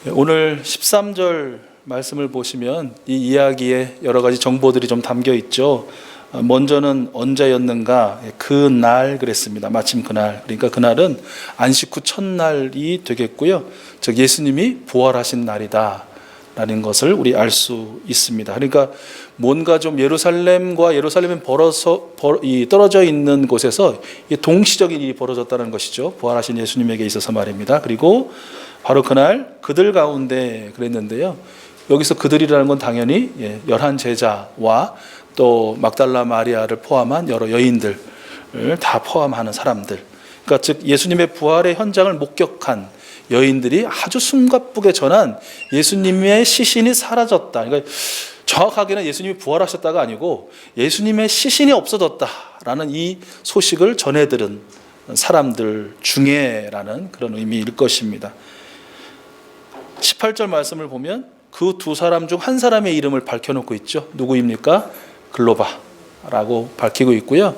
오늘 13절 말씀을 보시면 이 이야기에 여러 가지 정보들이 좀 담겨 있죠. 먼저는 언제였는가? 그날 그랬습니다. 마침 그날. 그러니까 그날은 안식 후 첫날이 되겠고요. 즉 예수님이 부활하신 날이다 라는 것을 우리 알 수 있습니다. 그러니까 뭔가 좀 예루살렘과 예루살렘에 떨어져 있는 곳에서 동시적인 일이 벌어졌다는 것이죠. 부활하신 예수님에게 있어서 말입니다. 그리고 바로 그날 그들 가운데 그랬는데요. 여기서 그들이라는 건 당연히 11 제자와 또 막달라 마리아를 포함한 여러 여인들을 다 포함하는 사람들, 그러니까 즉 예수님의 부활의 현장을 목격한 여인들이 아주 숨가쁘게 전한 예수님의 시신이 사라졌다. 그러니까 정확하게는 예수님이 부활하셨다가 아니고 예수님의 시신이 없어졌다라는 이 소식을 전해들은 사람들 중에라는 그런 의미일 것입니다. 18절 말씀을 보면 그 두 사람 중 한 사람의 이름을 밝혀놓고 있죠. 누구입니까? 글로바라고 밝히고 있고요.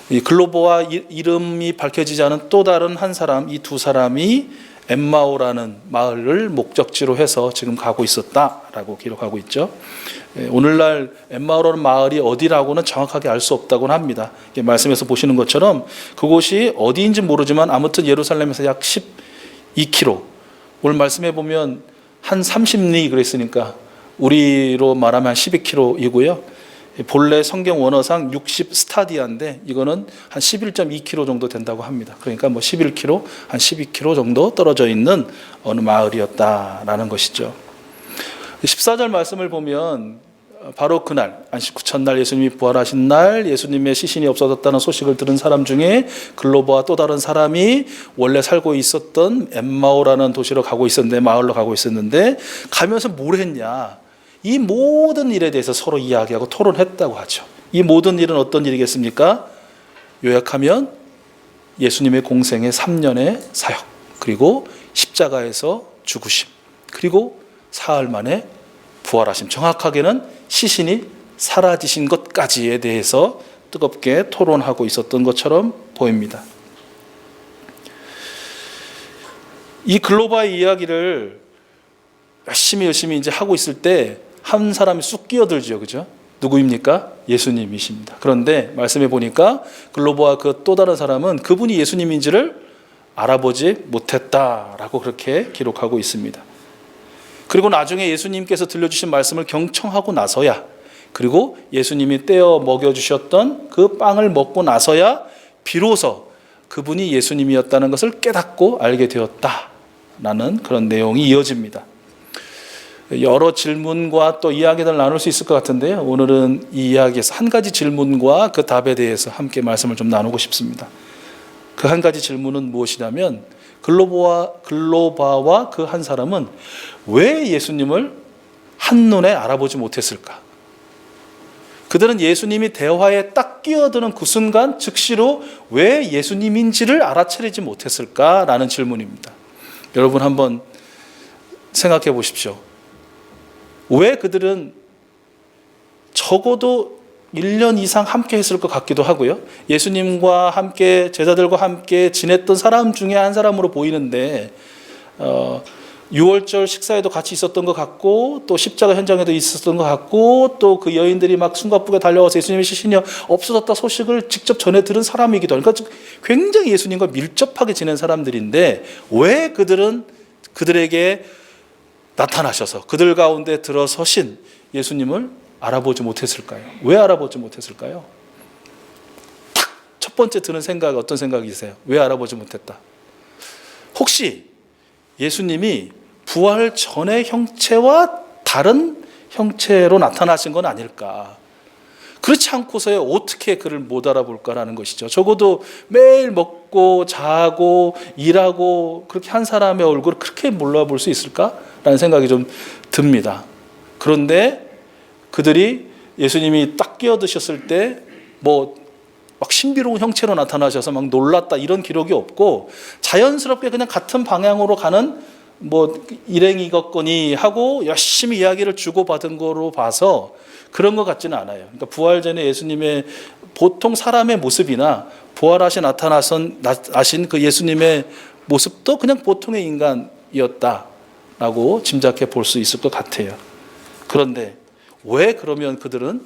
이 글로바와 이름이 밝혀지지 않은 또 다른 한 사람, 이 두 사람이 엠마오라는 마을을 목적지로 해서 지금 가고 있었다라고 기록하고 있죠. 오늘날 엠마오라는 마을이 어디라고는 정확하게 알 수 없다고는 합니다. 말씀에서 보시는 것처럼 그곳이 어디인지 모르지만 아무튼 예루살렘에서 약 12km, 오늘 말씀해 보면 한 30리 그랬으니까 우리로 말하면 한 12km이고요. 본래 성경 원어상 60 스타디아인데 이거는 한 11.2km 정도 된다고 합니다. 그러니까 뭐 11km, 한 12km 정도 떨어져 있는 어느 마을이었다라는 것이죠. 14절 말씀을 보면 바로 그날 안식 후 첫날 예수님이 부활하신 날 예수님의 시신이 없어졌다는 소식을 들은 사람 중에 글로바와 또 다른 사람이 원래 살고 있었던 엠마오라는 도시로 가고 있었는데, 마을로 가고 있었는데 가면서 뭘 했냐, 이 모든 일에 대해서 서로 이야기하고 토론했다고 하죠. 이 모든 일은 어떤 일이겠습니까? 요약하면 예수님의 공생의 3년의 사역, 그리고 십자가에서 죽으심, 그리고 사흘 만에 부활하심, 정확하게는 시신이 사라지신 것까지에 대해서 뜨겁게 토론하고 있었던 것처럼 보입니다. 이 글로바의 이야기를 열심히 이제 하고 있을 때 한 사람이 쑥 끼어들죠, 그죠? 누구입니까? 예수님이십니다. 그런데 말씀해 보니까 글로바와 그 또 다른 사람은 그분이 예수님인지를 알아보지 못했다라고 그렇게 기록하고 있습니다. 그리고 나중에 예수님께서 들려주신 말씀을 경청하고 나서야, 그리고 예수님이 떼어 먹여주셨던 그 빵을 먹고 나서야 비로소 그분이 예수님이었다는 것을 깨닫고 알게 되었다라는 그런 내용이 이어집니다. 여러 질문과 또 이야기를 나눌 수 있을 것 같은데요. 오늘은 이 이야기에서 한 가지 질문과 그 답에 대해서 함께 말씀을 좀 나누고 싶습니다. 그 한 가지 질문은 무엇이냐면 글로바와 그 한 사람은 왜 예수님을 한눈에 알아보지 못했을까? 그들은 예수님이 대화에 딱 끼어드는 그 순간 즉시로 왜 예수님인지를 알아차리지 못했을까라는 질문입니다. 여러분 한번 생각해 보십시오. 왜 그들은 적어도 1년 이상 함께 했을 것 같기도 하고요. 예수님과 함께, 제자들과 함께 지냈던 사람 중에 한 사람으로 보이는데 6월절 식사에도 같이 있었던 것 같고, 또 십자가 현장에도 있었던 것 같고, 또 그 여인들이 막 숨가쁘게 달려와서 예수님의 시신이 없어졌다 소식을 직접 전해 들은 사람이기도 하니까 굉장히 예수님과 밀접하게 지낸 사람들인데 왜 그들은 그들에게 나타나셔서 그들 가운데 들어서신 예수님을 알아보지 못했을까요? 왜 알아보지 못했을까요? 딱 첫 번째 드는 생각, 어떤 생각이세요? 왜 알아보지 못했다? 혹시 예수님이 부활 전의 형체와 다른 형체로 나타나신 건 아닐까? 그렇지 않고서야 어떻게 그를 못 알아볼까라는 것이죠. 적어도 매일 먹고 자고 일하고 그렇게 한 사람의 얼굴을 그렇게 몰라볼 수 있을까라는 생각이 좀 듭니다. 그런데 그들이 예수님이 딱 끼어드셨을 때 막 신비로운 형체로 나타나셔서 막 놀랐다 이런 기록이 없고, 자연스럽게 그냥 같은 방향으로 가는 일행이겠거니 하고 열심히 이야기를 주고받은 거로 봐서 그런 것 같지는 않아요. 그러니까 부활 전에 예수님의 보통 사람의 모습이나 부활하신 나타나신 그 예수님의 모습도 그냥 보통의 인간이었다. 라고 짐작해 볼 수 있을 것 같아요. 그런데 왜 그러면 그들은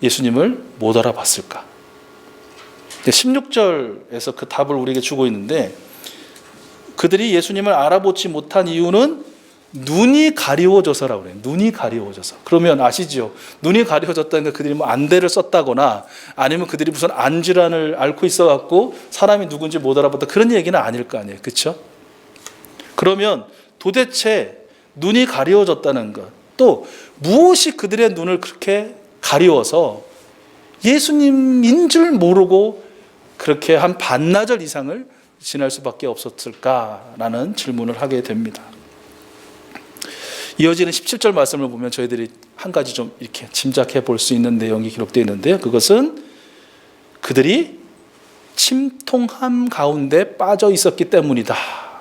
예수님을 못 알아봤을까? 16절에서 그 답을 우리에게 주고 있는데, 그들이 예수님을 알아보지 못한 이유는 눈이 가리워져서라고 그래요. 눈이 가리워져서. 그러면 아시죠? 눈이 가리워졌다는 게 그들이 뭐 안대를 썼다거나 아니면 그들이 무슨 안질환을 앓고 있어갖고 사람이 누군지 못 알아봤다, 그런 얘기는 아닐 거 아니에요. 그렇죠? 그러면 도대체 눈이 가리워졌다는 것, 또 무엇이 그들의 눈을 그렇게 가리워서 예수님인 줄 모르고 그렇게 한 반나절 이상을 지날 수밖에 없었을까라는 질문을 하게 됩니다. 이어지는 17절 말씀을 보면 저희들이 한 가지 좀 이렇게 짐작해 볼 수 있는 내용이 기록되어 있는데요. 그것은 그들이 침통함 가운데 빠져 있었기 때문이다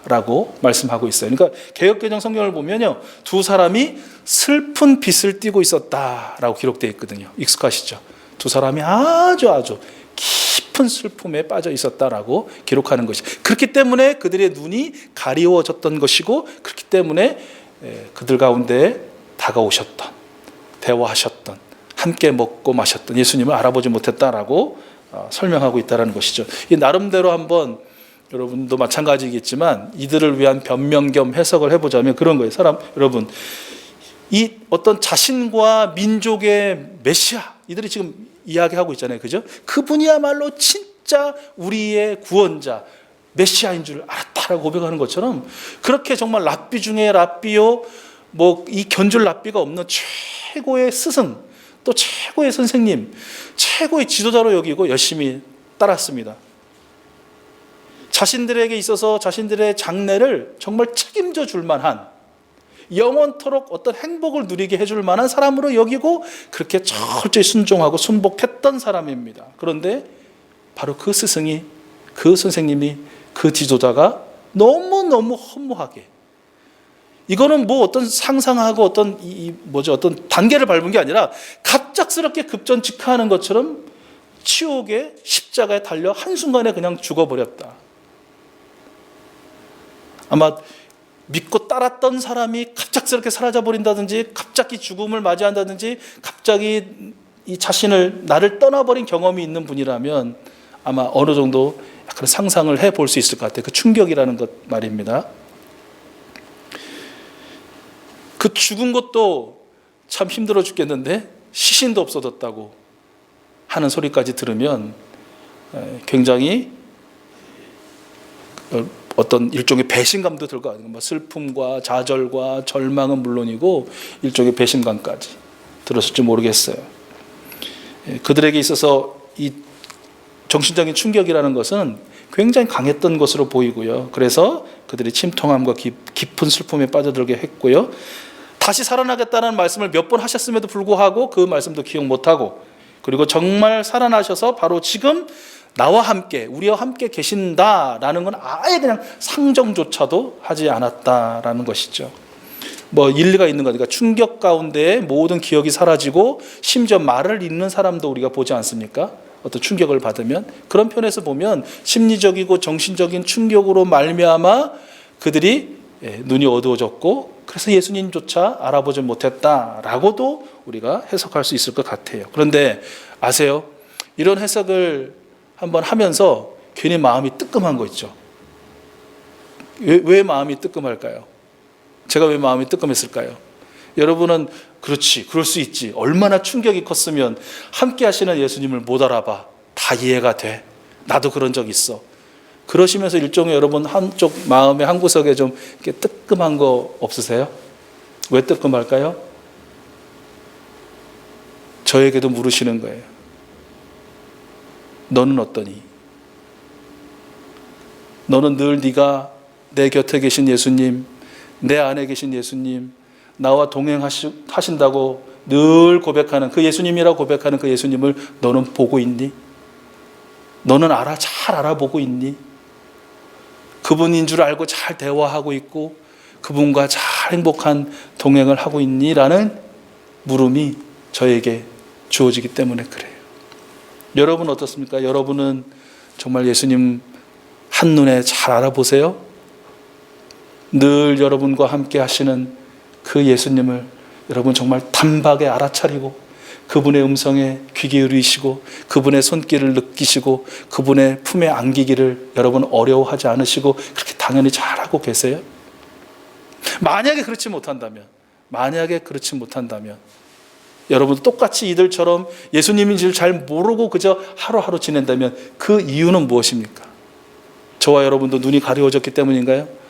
라고 말씀하고 있어요. 그러니까 개역개정 성경을 보면요, 두 사람이 슬픈 빛을 띠고 있었다라고 기록되어 있거든요. 익숙하시죠? 두 사람이 아주 깊은 슬픔에 빠져 있었다라고 기록하는 것이, 그렇기 때문에 그들의 눈이 가리워졌던 것이고, 그렇기 때문에 그들 가운데 다가오셨던, 대화하셨던, 함께 먹고 마셨던 예수님을 알아보지 못했다라고 설명하고 있다는 것이죠. 이 나름대로 한번 여러분도 마찬가지겠지만 이들을 위한 변명 겸 해석을 해보자면 그런 거예요. 여러분, 이 어떤 자신과 민족의 메시아, 이들이 지금 이야기하고 있잖아요. 그죠? 그분이야말로 진짜 우리의 구원자, 메시아인 줄 알았다라고 고백하는 것처럼, 그렇게 정말 랍비 중에 랍비요, 뭐 이 견줄 랍비가 없는 최고의 스승, 또 최고의 선생님, 최고의 지도자로 여기고 열심히 따랐습니다. 자신들에게 있어서 자신들의 장래를 정말 책임져 줄 만한, 영원토록 어떤 행복을 누리게 해줄 만한 사람으로 여기고 그렇게 철저히 순종하고 순복했던 사람입니다. 그런데 바로 그 스승이, 그 선생님이, 그 지도자가 너무너무 허무하게, 이거는 뭐 어떤 상상하고 어떤 어떤 단계를 밟은 게 아니라 갑작스럽게 급전직하하는 것처럼 치욕의 십자가에 달려 한순간에 그냥 죽어버렸다. 아마 믿고 따랐던 사람이 갑작스럽게 사라져버린다든지, 갑자기 죽음을 맞이한다든지, 갑자기 이 자신을, 나를 떠나버린 경험이 있는 분이라면 아마 어느 정도 약간 상상을 해볼 수 있을 것 같아요. 그 충격이라는 것 말입니다. 그 죽은 것도 참 힘들어 죽겠는데 시신도 없어졌다고 하는 소리까지 들으면 굉장히 어떤 일종의 배신감도 들 거 아니에요. 뭐 슬픔과 좌절과 절망은 물론이고 일종의 배신감까지 들었을지 모르겠어요. 그들에게 있어서 이 정신적인 충격이라는 것은 굉장히 강했던 것으로 보이고요. 그래서 그들이 침통함과 깊은 슬픔에 빠져들게 했고요. 다시 살아나겠다는 말씀을 몇 번 하셨음에도 불구하고 그 말씀도 기억 못하고, 그리고 정말 살아나셔서 바로 지금 나와 함께, 우리와 함께 계신다라는 건 아예 그냥 상정조차도 하지 않았다라는 것이죠. 뭐 일리가 있는 거니까 충격 가운데 모든 기억이 사라지고 심지어 말을 잃는 사람도 우리가 보지 않습니까? 어떤 충격을 받으면. 그런 편에서 보면 심리적이고 정신적인 충격으로 말미암아 그들이 눈이 어두워졌고, 그래서 예수님조차 알아보지 못했다라고도 우리가 해석할 수 있을 것 같아요. 그런데 아세요? 이런 해석을 한번 하면서 괜히 마음이 뜨끔한 거 있죠. 왜 마음이 뜨끔할까요? 제가 왜 마음이 뜨끔했을까요? 여러분은 그렇지, 그럴 수 있지, 얼마나 충격이 컸으면 함께 하시는 예수님을 못 알아봐. 다 이해가 돼. 나도 그런 적 있어. 그러시면서 일종의 여러분 한쪽 마음의 한 구석에 좀 이렇게 뜨끔한 거 없으세요? 왜 뜨끔할까요? 저에게도 물으시는 거예요. 너는 어떠니? 너는 늘 네가 내 곁에 계신 예수님, 내 안에 계신 예수님, 나와 동행하신다고 늘 고백하는 그 예수님이라고 고백하는 그 예수님을 너는 보고 있니? 너는 잘 알아보고 있니? 그분인 줄 알고 잘 대화하고 있고 그분과 잘 행복한 동행을 하고 있니? 라는 물음이 저에게 주어지기 때문에 그래요. 여러분 어떻습니까? 여러분은 정말 예수님 한눈에 잘 알아보세요? 늘 여러분과 함께 하시는 그 예수님을 여러분 정말 단박에 알아차리고 그분의 음성에 귀 기울이시고 그분의 손길을 느끼시고 그분의 품에 안기기를 여러분 어려워하지 않으시고 그렇게 당연히 잘하고 계세요? 만약에 그렇지 못한다면 여러분도 똑같이 이들처럼 예수님인지를 잘 모르고 그저 하루하루 지낸다면 그 이유는 무엇입니까? 저와 여러분도 눈이 가려워졌기 때문인가요?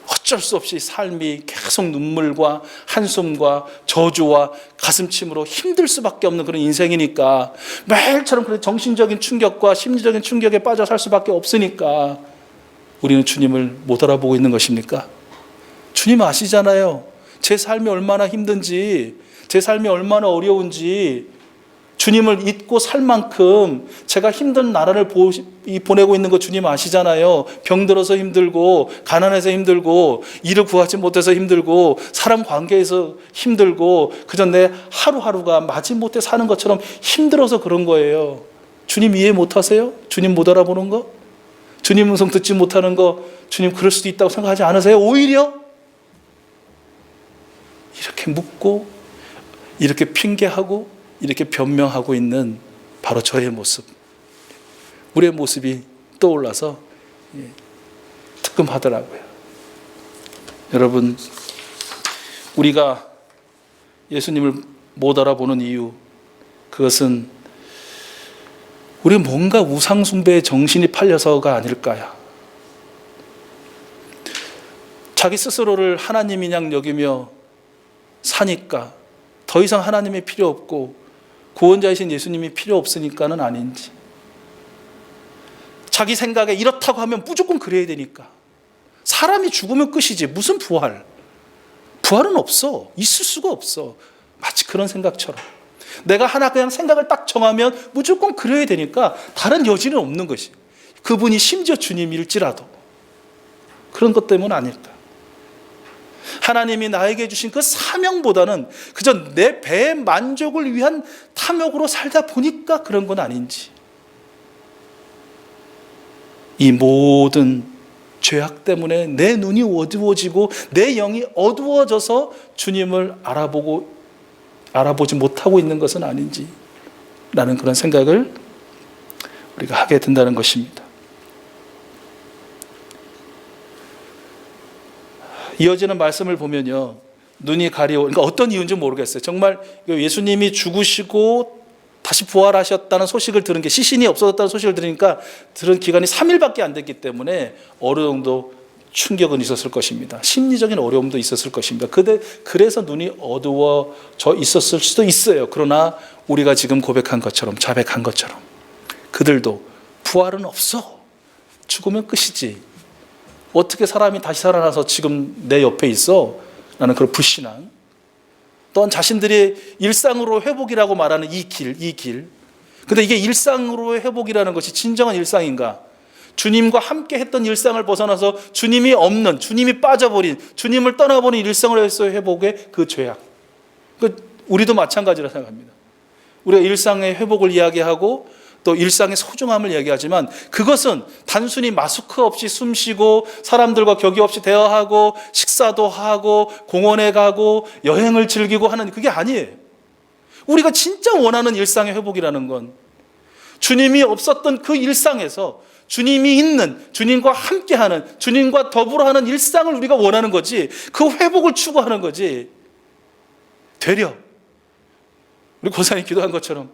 어쩔 수 없이 삶이 계속 눈물과 한숨과 저주와 가슴침으로 힘들 수밖에 없는 그런 인생이니까 매일처럼 그런 정신적인 충격과 심리적인 충격에 빠져 살 수밖에 없으니까 우리는 주님을 못 알아보고 있는 것입니까? 주님 아시잖아요. 제 삶이 얼마나 힘든지, 제 삶이 얼마나 어려운지, 주님을 잊고 살 만큼 제가 힘든 나라를 보내고 있는 거 주님 아시잖아요. 병들어서 힘들고, 가난해서 힘들고, 일을 구하지 못해서 힘들고, 사람 관계에서 힘들고, 그저 내 하루하루가 마지못해 사는 것처럼 힘들어서 그런 거예요. 주님 이해 못하세요? 주님 못 알아보는 거? 주님 음성 듣지 못하는 거 주님 그럴 수도 있다고 생각하지 않으세요? 오히려 이렇게 묻고 이렇게 핑계하고 이렇게 변명하고 있는 바로 저의 모습, 우리의 모습이 떠올라서 뜨끔하더라고요. 여러분, 우리가 예수님을 못 알아보는 이유, 그것은 우리 뭔가 우상숭배의 정신이 팔려서가 아닐까요? 자기 스스로를 하나님인 양 여기며 사니까 더 이상 하나님이 필요 없고 구원자이신 예수님이 필요 없으니까는 아닌지, 자기 생각에 이렇다고 하면 무조건 그래야 되니까, 사람이 죽으면 끝이지 무슨 부활, 부활은 없어, 있을 수가 없어, 마치 그런 생각처럼 내가 하나 그냥 생각을 딱 정하면 무조건 그래야 되니까 다른 여지는 없는 것이, 그분이 심지어 주님일지라도 그런 것 때문 아닐까. 하나님이 나에게 주신 그 사명보다는 그저 내 배의 만족을 위한 탐욕으로 살다 보니까 그런 건 아닌지, 이 모든 죄악 때문에 내 눈이 어두워지고 내 영이 어두워져서 주님을 알아보지 못하고 있는 것은 아닌지 라는 그런 생각을 우리가 하게 된다는 것입니다. 이어지는 말씀을 보면요, 눈이 가리워, 그러니까 어떤 이유인지 모르겠어요. 정말 예수님이 죽으시고 다시 부활하셨다는 소식을 들은 게, 시신이 없어졌다는 소식을 들으니까 들은 기간이 3일밖에 안 됐기 때문에 어느 정도 충격은 있었을 것입니다. 심리적인 어려움도 있었을 것입니다. 그래서 눈이 어두워져 있었을 수도 있어요. 그러나 우리가 지금 고백한 것처럼, 자백한 것처럼 그들도 부활은 없어, 죽으면 끝이지, 어떻게 사람이 다시 살아나서 지금 내 옆에 있어? 라는 그런 불신앙, 또한 자신들의 일상으로 회복이라고 말하는 이 길. 근데 이게 일상으로의 회복이라는 것이 진정한 일상인가? 주님과 함께 했던 일상을 벗어나서 주님이 없는, 주님이 빠져버린, 주님을 떠나버린 일상으로서의 회복의 그 죄악, 우리도 마찬가지라 생각합니다. 우리가 일상의 회복을 이야기하고 또 일상의 소중함을 이야기하지만, 그것은 단순히 마스크 없이 숨쉬고 사람들과 격이 없이 대화하고 식사도 하고 공원에 가고 여행을 즐기고 하는 그게 아니에요. 우리가 진짜 원하는 일상의 회복이라는 건 주님이 없었던 그 일상에서 주님이 있는, 주님과 함께하는, 주님과 더불어 하는 일상을 우리가 원하는 거지, 그 회복을 추구하는 거지. 되려 우리 고사님 기도한 것처럼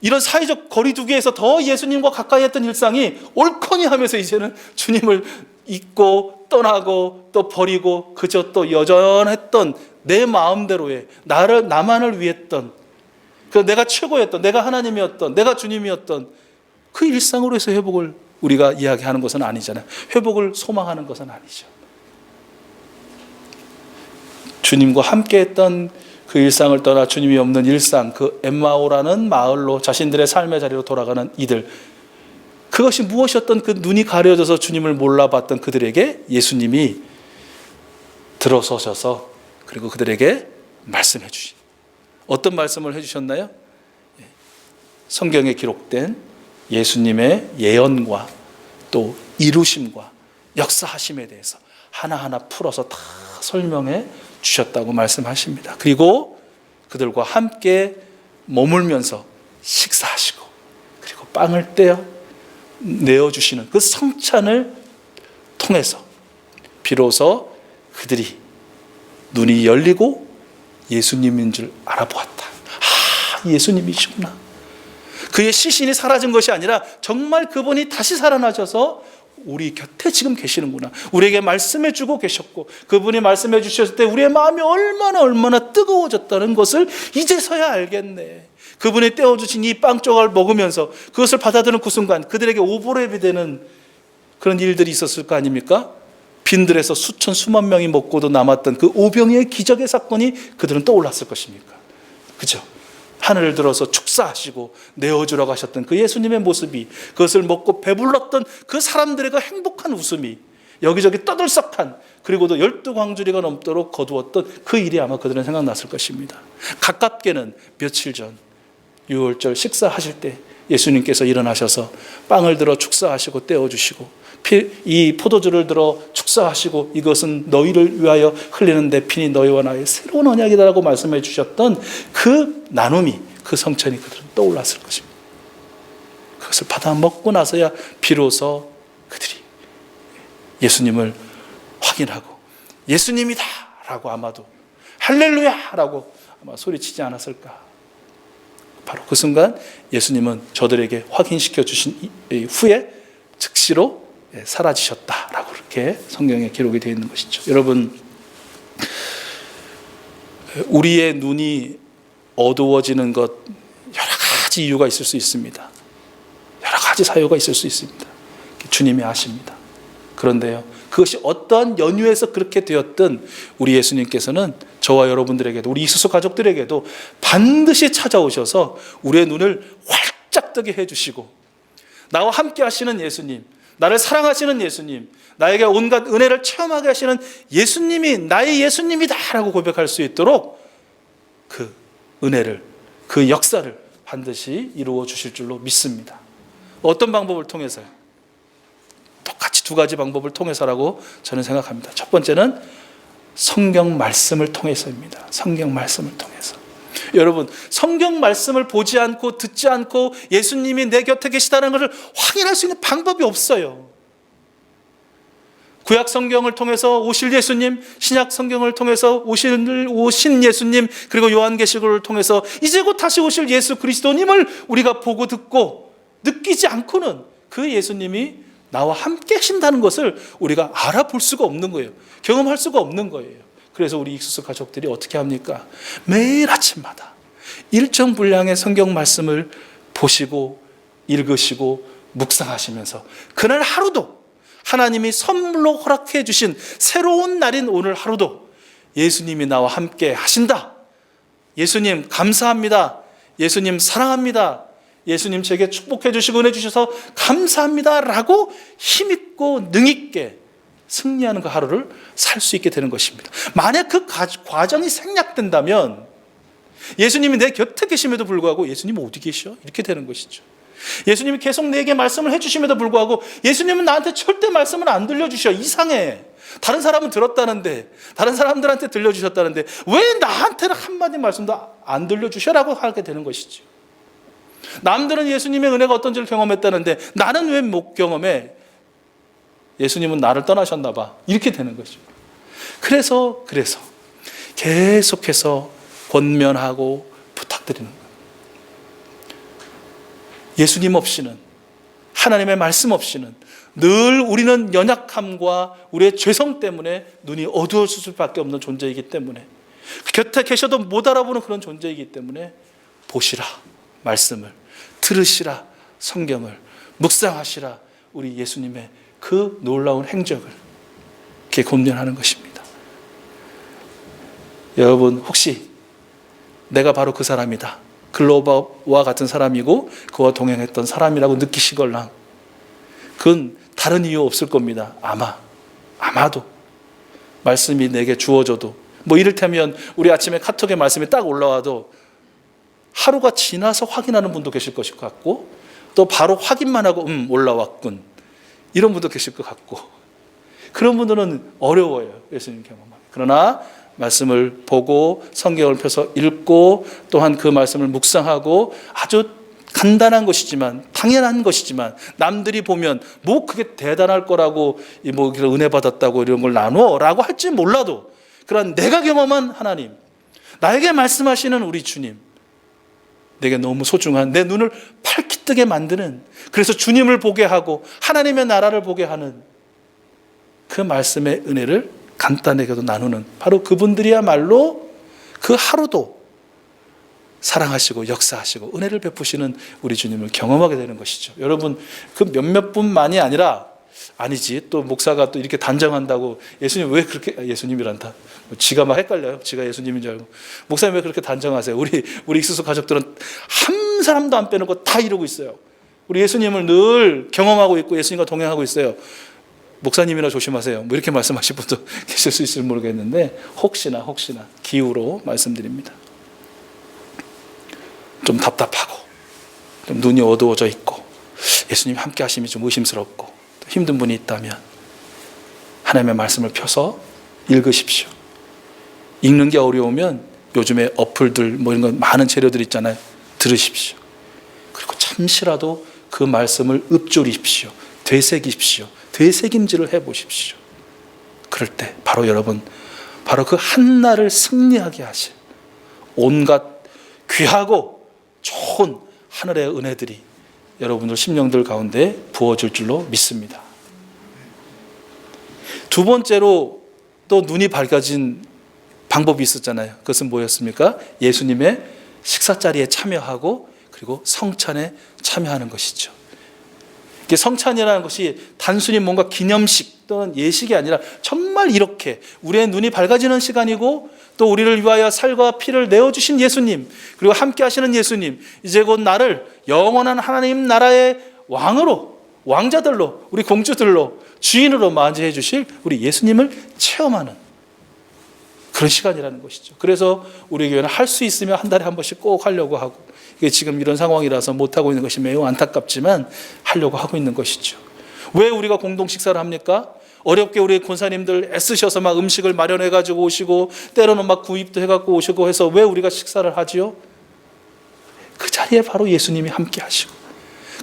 이런 사회적 거리두기에서 더 예수님과 가까이 했던 일상이 옳거니 하면서 이제는 주님을 잊고 떠나고 또 버리고 그저 또 여전했던 내 마음대로의, 나만을 위했던, 내가 최고였던, 내가 하나님이었던, 내가 주님이었던 그 일상으로 해서 회복을 우리가 이야기하는 것은 아니잖아요. 회복을 소망하는 것은 아니죠. 주님과 함께 했던 그 일상을 떠나 주님이 없는 일상, 그 엠마오라는 마을로 자신들의 삶의 자리로 돌아가는 이들, 그것이 무엇이었던, 그 눈이 가려져서 주님을 몰라봤던 그들에게 예수님이 들어서셔서 그리고 그들에게 말씀해 주신, 어떤 말씀을 해주셨나요? 성경에 기록된 예수님의 예언과 또 이루심과 역사하심에 대해서 하나하나 풀어서 다 설명해 주셨다고 말씀하십니다. 그리고 그들과 함께 머물면서 식사하시고 그리고 빵을 떼어 내어주시는 그 성찬을 통해서 비로소 그들이 눈이 열리고 예수님인 줄 알아보았다. 예수님이시구나. 그의 시신이 사라진 것이 아니라 정말 그분이 다시 살아나셔서 우리 곁에 지금 계시는구나. 우리에게 말씀해 주고 계셨고 그분이 말씀해 주셨을 때 우리의 마음이 얼마나 뜨거워졌다는 것을 이제서야 알겠네. 그분이 떼어주신 이 빵 조각을 먹으면서 그것을 받아들이는 그 순간 그들에게 오보랩이 되는 그런 일들이 있었을 거 아닙니까? 빈들에서 수만 명이 먹고도 남았던 그 오병이의 기적의 사건이 그들은 떠올랐을 것입니까? 그죠? 하늘을 들어서 축사하시고 내어주라고 하셨던 그 예수님의 모습이, 그것을 먹고 배불렀던 그 사람들의 그 행복한 웃음이, 여기저기 떠들썩한, 그리고도 12광주리가 넘도록 거두었던 그 일이 아마 그들은 생각났을 것입니다. 가깝게는 며칠 전 유월절 식사하실 때 예수님께서 일어나셔서 빵을 들어 축사하시고 떼어주시고 이 포도주를 들어 축사하시고 이것은 너희를 위하여 흘리는 내 피니 너희와 나의 새로운 언약이다라고 말씀해 주셨던 그 나눔이, 그 성찬이 그들은 떠올랐을 것입니다. 그것을 받아 먹고 나서야 비로소 그들이 예수님을 확인하고 예수님이다 라고 아마도 할렐루야 라고 아마 소리치지 않았을까. 바로 그 순간 예수님은 저들에게 확인시켜 주신 후에 즉시로 사라지셨다라고 이렇게 성경에 기록이 되어 있는 것이죠. 여러분, 우리의 눈이 어두워지는 것 여러 가지 이유가 있을 수 있습니다. 여러 가지 사유가 있을 수 있습니다. 주님이 아십니다. 그런데요, 그것이 어떠한 연유에서 그렇게 되었든 우리 예수님께서는 저와 여러분들에게도, 우리 이수수 가족들에게도 반드시 찾아오셔서 우리의 눈을 활짝 뜨게 해주시고, 나와 함께 하시는 예수님, 나를 사랑하시는 예수님, 나에게 온갖 은혜를 체험하게 하시는 예수님이 나의 예수님이다 라고 고백할 수 있도록 그 은혜를, 그 역사를 반드시 이루어 주실 줄로 믿습니다. 어떤 방법을 통해서요? 똑같이 두 가지 방법을 통해서라고 저는 생각합니다. 첫 번째는 성경 말씀을 통해서입니다. 성경 말씀을 통해서. 여러분, 성경 말씀을 보지 않고 듣지 않고 예수님이 내 곁에 계시다는 것을 확인할 수 있는 방법이 없어요. 구약 성경을 통해서 오실 예수님, 신약 성경을 통해서 오신 예수님, 그리고 요한계시록을 통해서 이제 곧 다시 오실 예수 그리스도님을 우리가 보고 듣고 느끼지 않고는 그 예수님이 나와 함께 하신다는 것을 우리가 알아볼 수가 없는 거예요. 경험할 수가 없는 거예요. 그래서 우리 익수수 가족들이 어떻게 합니까? 매일 아침마다 일정 분량의 성경 말씀을 보시고 읽으시고 묵상하시면서 그날 하루도 하나님이 선물로 허락해 주신 새로운 날인 오늘 하루도 예수님이 나와 함께 하신다. 예수님 감사합니다. 예수님 사랑합니다. 예수님 제게 축복해 주시고 은혜 주셔서 감사합니다 라고 힘있고 능있게 승리하는 그 하루를 살 수 있게 되는 것입니다. 만약 그 과정이 생략된다면 예수님이 내 곁에 계심에도 불구하고 예수님 어디 계셔? 이렇게 되는 것이죠. 예수님이 계속 내게 말씀을 해주심에도 불구하고 예수님은 나한테 절대 말씀을 안 들려주셔. 이상해. 다른 사람은 들었다는데, 다른 사람들한테 들려주셨다는데 왜 나한테는 한마디 말씀도 안 들려주셔라고 하게 되는 것이죠. 남들은 예수님의 은혜가 어떤지를 경험했다는데 나는 왜 못 경험해? 예수님은 나를 떠나셨나 봐. 이렇게 되는 거죠. 그래서 계속해서 권면하고 부탁드리는 거예요. 예수님 없이는, 하나님의 말씀 없이는 늘 우리는 연약함과 우리의 죄성 때문에 눈이 어두울 수밖에 없는 존재이기 때문에, 곁에 계셔도 못 알아보는 그런 존재이기 때문에 보시라 말씀을, 들으시라 성경을, 묵상하시라 우리 예수님의 그 놀라운 행적을 이렇게 권면하는 것입니다. 여러분, 혹시 내가 바로 그 사람이다, 글로바와 같은 사람이고 그와 동행했던 사람이라고 느끼시걸랑 그건 다른 이유 없을 겁니다. 아마도 말씀이 내게 주어져도, 뭐 이를테면 우리 아침에 카톡에 말씀이 딱 올라와도 하루가 지나서 확인하는 분도 계실 것일 것 같고, 또 바로 확인만 하고 올라왔군 이런 분도 계실 것 같고, 그런 분들은 어려워요. 예수님 경험하기. 그러나 말씀을 보고 성경을 펴서 읽고 또한 그 말씀을 묵상하고 아주 간단한 것이지만 당연한 것이지만 남들이 보면 뭐 그게 대단할 거라고 뭐 은혜 받았다고 이런 걸 나누어라고 할지 몰라도 그러나 내가 경험한 하나님, 나에게 말씀하시는 우리 주님, 내게 너무 소중한 내 눈을 밝히 뜨게 만드는, 그래서 주님을 보게 하고 하나님의 나라를 보게 하는 그 말씀의 은혜를 간단하게도 나누는 바로 그분들이야말로 그 하루도 사랑하시고 역사하시고 은혜를 베푸시는 우리 주님을 경험하게 되는 것이죠. 여러분, 그 몇몇 분만이 아니라 아니지 또 목사가 또 이렇게 단정한다고 예수님 왜 그렇게 예수님이란다 지가 막 헷갈려요. 지가 예수님인 줄 알고 목사님 왜 그렇게 단정하세요? 우리 익수수 가족들은 한 사람도 안 빼놓고 다 이러고 있어요. 우리 예수님을 늘 경험하고 있고 예수님과 동행하고 있어요. 목사님이나 조심하세요. 뭐 이렇게 말씀하실 분도 계실 수 있을지 모르겠는데 혹시나 기우로 말씀드립니다. 좀 답답하고 좀 눈이 어두워져 있고 예수님 함께 하심이 좀 의심스럽고 힘든 분이 있다면 하나님의 말씀을 펴서 읽으십시오. 읽는 게 어려우면 요즘에 어플들 뭐 이런 거 많은 재료들 있잖아요. 들으십시오. 그리고 잠시라도 그 말씀을 읊조리십시오. 되새기십시오. 되새김질을 해보십시오. 그럴 때 바로 여러분 바로 그 한나를 승리하게 하실 온갖 귀하고 좋은 하늘의 은혜들이 여러분들 심령들 가운데 부어질 줄로 믿습니다. 두 번째로 또 눈이 밝아진 방법이 있었잖아요. 그것은 뭐였습니까? 예수님의 식사자리에 참여하고 그리고 성찬에 참여하는 것이죠. 성찬이라는 것이 단순히 뭔가 기념식 또는 예식이 아니라 정말 이렇게 우리의 눈이 밝아지는 시간이고 또 우리를 위하여 살과 피를 내어주신 예수님 그리고 함께 하시는 예수님 이제 곧 나를 영원한 하나님 나라의 왕으로 왕자들로 우리 공주들로 주인으로 맞이해 주실 우리 예수님을 체험하는 그런 시간이라는 것이죠. 그래서 우리 교회는 할 수 있으면 한 달에 한 번씩 꼭 하려고 하고 이게 지금 이런 상황이라서 못하고 있는 것이 매우 안타깝지만 하려고 하고 있는 것이죠. 왜 우리가 공동 식사를 합니까? 어렵게 우리 권사님들 애쓰셔서 막 음식을 마련해 가지고 오시고 때로는 막 구입도 해갖고 오시고 해서 왜 우리가 식사를 하지요? 그 자리에 바로 예수님이 함께 하시고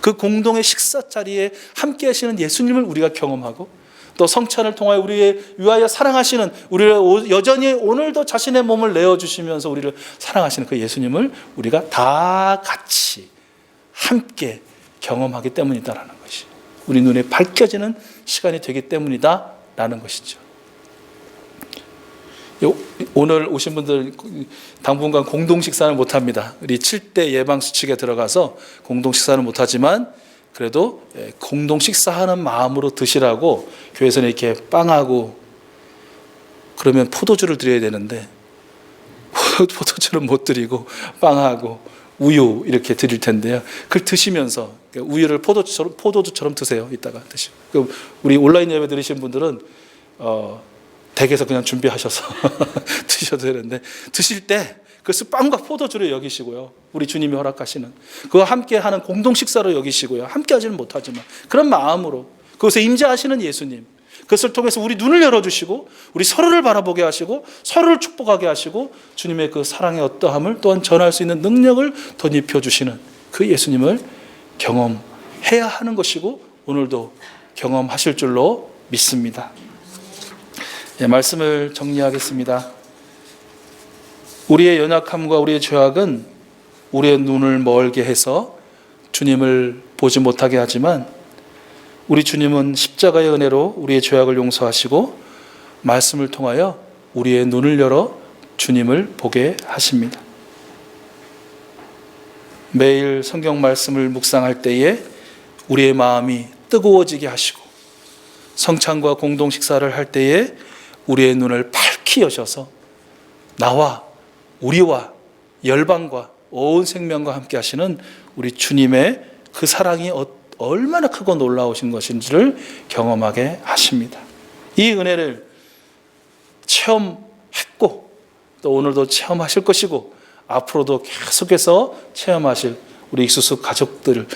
그 공동의 식사 자리에 함께 하시는 예수님을 우리가 경험하고 또 성찬을 통하여 우리의 위하여 사랑하시는 우리를 여전히 오늘도 자신의 몸을 내어주시면서 우리를 사랑하시는 그 예수님을 우리가 다 같이 함께 경험하기 때문이다라는 것이 우리 눈에 밝혀지는 시간이 되기 때문이다라는 것이죠. 오늘 오신 분들 당분간 공동 식사는 못합니다. 우리 7대 예방 수칙에 들어가서 공동 식사는 못하지만 그래도 공동 식사하는 마음으로 드시라고 교회에서는 이렇게 빵하고 그러면 포도주를 드려야 되는데 포도주는 못 드리고 빵하고 우유 이렇게 드릴 텐데요. 그걸 드시면서 우유를 포도주처럼 드세요. 이따가 드시고 우리 온라인 예배 들으신 분들은 댁에서 그냥 준비하셔서 드셔도 되는데 드실 때 그것을 빵과 포도주로 여기시고요. 우리 주님이 허락하시는 그와 함께하는 공동 식사로 여기시고요. 함께하지는 못하지만 그런 마음으로 그것에 임재하시는 예수님 그것을 통해서 우리 눈을 열어주시고 우리 서로를 바라보게 하시고 서로를 축복하게 하시고 주님의 그 사랑의 어떠함을 또한 전할 수 있는 능력을 덧입혀 주시는 그 예수님을 경험해야 하는 것이고 오늘도 경험하실 줄로 믿습니다. 말씀을 정리하겠습니다. 우리의 연약함과 우리의 죄악은 우리의 눈을 멀게 해서 주님을 보지 못하게 하지만 우리 주님은 십자가의 은혜로 우리의 죄악을 용서하시고 말씀을 통하여 우리의 눈을 열어 주님을 보게 하십니다. 매일 성경 말씀을 묵상할 때에 우리의 마음이 뜨거워지게 하시고 성찬과 공동 식사를 할 때에 우리의 눈을 밝히 여셔서 나와 우리와 열방과 온 생명과 함께 하시는 우리 주님의 그 사랑이 얼마나 크고 놀라우신 것인지를 경험하게 하십니다. 이 은혜를 체험했고 또 오늘도 체험하실 것이고 앞으로도 계속해서 체험하실 우리 익수수 가족들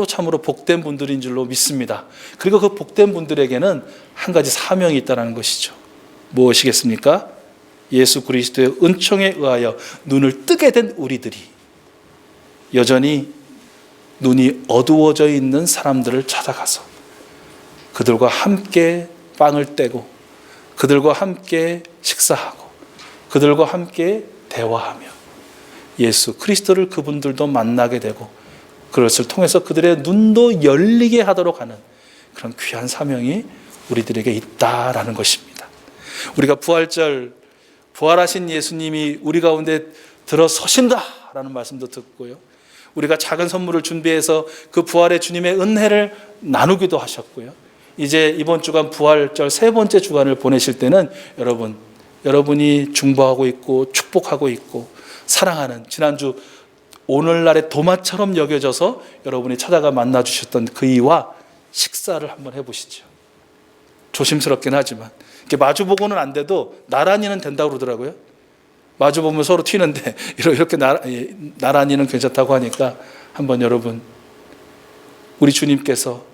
참으로 복된 분들인 줄로 믿습니다. 그리고 그 복된 분들에게는 한 가지 사명이 있다는 것이죠. 무엇이겠습니까? 예수 그리스도의 은총에 의하여 눈을 뜨게 된 우리들이 여전히 눈이 어두워져 있는 사람들을 찾아가서 그들과 함께 빵을 떼고 그들과 함께 식사하고 그들과 함께 대화하며 예수 그리스도를 그분들도 만나게 되고 그것을 통해서 그들의 눈도 열리게 하도록 하는 그런 귀한 사명이 우리들에게 있다라는 것입니다. 우리가 부활절 부활하신 예수님이 우리 가운데 들어서신다라는 말씀도 듣고요. 우리가 작은 선물을 준비해서 그 부활의 주님의 은혜를 나누기도 하셨고요. 이제 이번 주간 부활절 세 번째 주간을 보내실 때는 여러분이 중보하고 있고 축복하고 있고 사랑하는 지난주 오늘날의 도마처럼 여겨져서 여러분이 찾아가 만나주셨던 그 이와 식사를 한번 해보시죠. 조심스럽긴 하지만 이렇게 마주보고는 안 돼도 나란히는 된다고 그러더라고요. 마주보면 서로 튀는데 이렇게 나란히는 괜찮다고 하니까 한번 여러분 우리 주님께서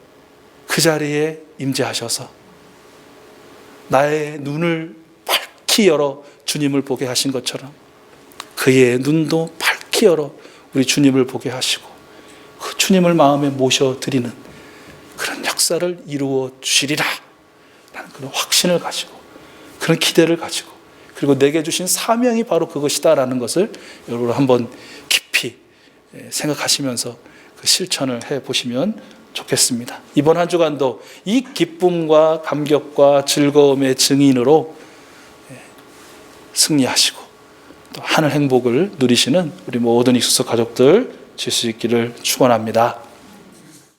그 자리에 임재하셔서 나의 눈을 밝히 열어 주님을 보게 하신 것처럼 그의 눈도 밝히 열어 우리 주님을 보게 하시고 그 주님을 마음에 모셔드리는 그런 역사를 이루어 주시리라 라는 그런 확신을 가지고 그런 기대를 가지고 그리고 내게 주신 사명이 바로 그것이다라는 것을 여러분 한번 깊이 생각하시면서 그 실천을 해보시면 좋겠습니다. 이번 한 주간도 이 기쁨과 감격과 즐거움의 증인으로 승리하시고 또 하늘 행복을 누리시는 우리 모든 익수수 가족들 될 수 있기를 축원합니다.